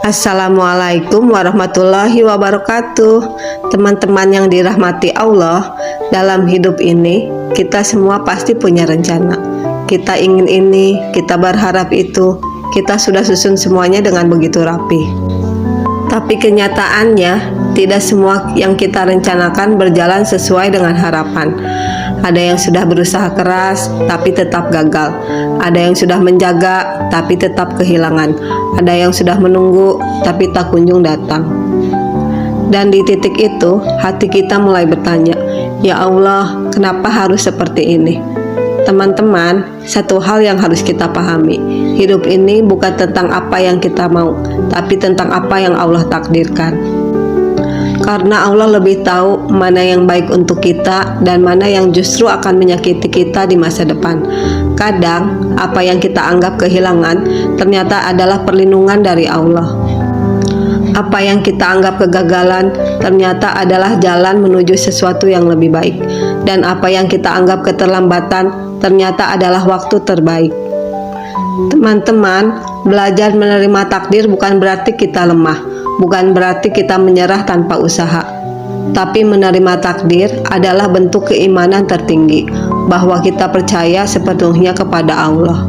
Assalamualaikum warahmatullahi wabarakatuh. Teman-teman yang dirahmati Allah, dalam hidup ini kita semua pasti punya rencana. Kita ingin ini, kita berharap itu, kita sudah susun semuanya dengan begitu rapi. Tapi kenyataannya tidak semua yang kita rencanakan berjalan sesuai dengan harapan. Ada yang sudah berusaha keras tapi tetap gagal. Ada yang sudah menjaga tapi tetap kehilangan. Ada yang sudah menunggu tapi tak kunjung datang. Dan di titik itu hati kita mulai bertanya, "Ya Allah, kenapa harus seperti ini?" Teman-teman, satu hal yang harus kita pahami, hidup ini bukan tentang apa yang kita mau, tapi tentang apa yang Allah takdirkan. Karena Allah lebih tahu mana yang baik untuk kita dan mana yang justru akan menyakiti kita di masa depan. Kadang, apa yang kita anggap kehilangan ternyata adalah perlindungan dari Allah. Apa yang kita anggap kegagalan ternyata adalah jalan menuju sesuatu yang lebih baik. Dan apa yang kita anggap keterlambatan ternyata adalah waktu terbaik. Teman-teman, belajar menerima takdir bukan berarti kita lemah. Bukan berarti kita menyerah tanpa usaha, tapi menerima takdir adalah bentuk keimanan tertinggi, bahwa kita percaya sepenuhnya kepada Allah.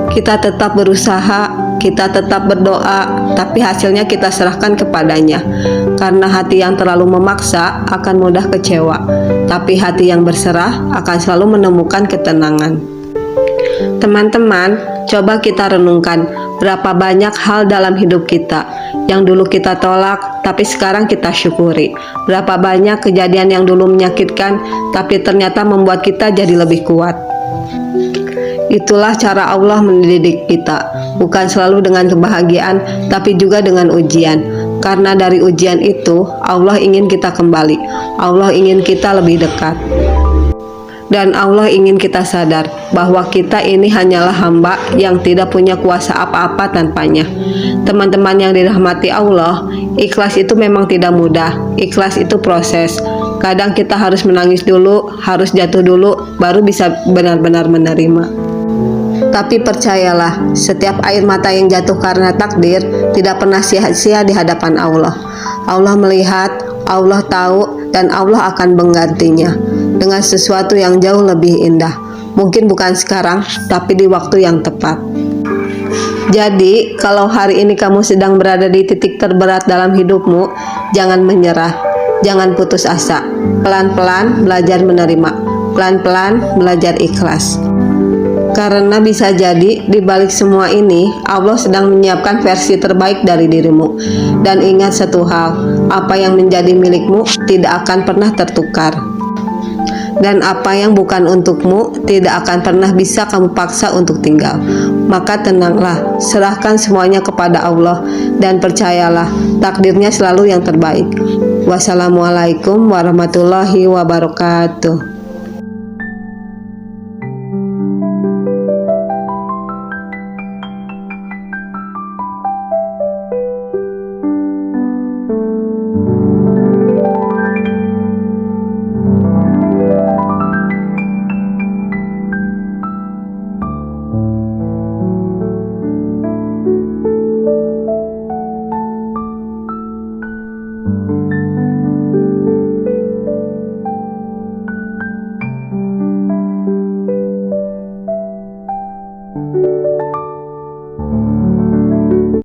Kita tetap berusaha, kita tetap berdoa, tapi hasilnya kita serahkan kepadanya. Karena hati yang terlalu memaksa akan mudah kecewa, tapi hati yang berserah akan selalu menemukan ketenangan. Teman-teman, coba kita renungkan berapa banyak hal dalam hidup kita yang dulu kita tolak tapi sekarang kita syukuri. Berapa banyak kejadian yang dulu menyakitkan tapi ternyata membuat kita jadi lebih kuat. Itulah cara Allah mendidik kita, bukan selalu dengan kebahagiaan tapi juga dengan ujian. Karena dari ujian itu Allah ingin kita kembali, Allah ingin kita lebih dekat. Dan Allah ingin kita sadar bahwa kita ini hanyalah hamba yang tidak punya kuasa apa-apa tanpanya. Teman-teman yang dirahmati Allah, ikhlas itu memang tidak mudah. Ikhlas itu proses. Kadang kita harus menangis dulu, harus jatuh dulu, baru bisa benar-benar menerima. Tapi percayalah, setiap air mata yang jatuh karena takdir tidak pernah sia-sia di hadapan Allah. Allah melihat, Allah tahu, dan Allah akan menggantinya dengan sesuatu yang jauh lebih indah. Mungkin bukan sekarang, tapi di waktu yang tepat. Jadi, kalau hari ini kamu sedang berada di titik terberat dalam hidupmu, jangan menyerah, jangan putus asa. Pelan-pelan belajar menerima, pelan-pelan belajar ikhlas. Karena bisa jadi di balik semua ini, Allah sedang menyiapkan versi terbaik dari dirimu. Dan ingat satu hal, apa yang menjadi milikmu tidak akan pernah tertukar. Dan apa yang bukan untukmu tidak akan pernah bisa kamu paksa untuk tinggal. Maka tenanglah, serahkan semuanya kepada Allah dan percayalah, takdirnya selalu yang terbaik. Wassalamualaikum warahmatullahi wabarakatuh.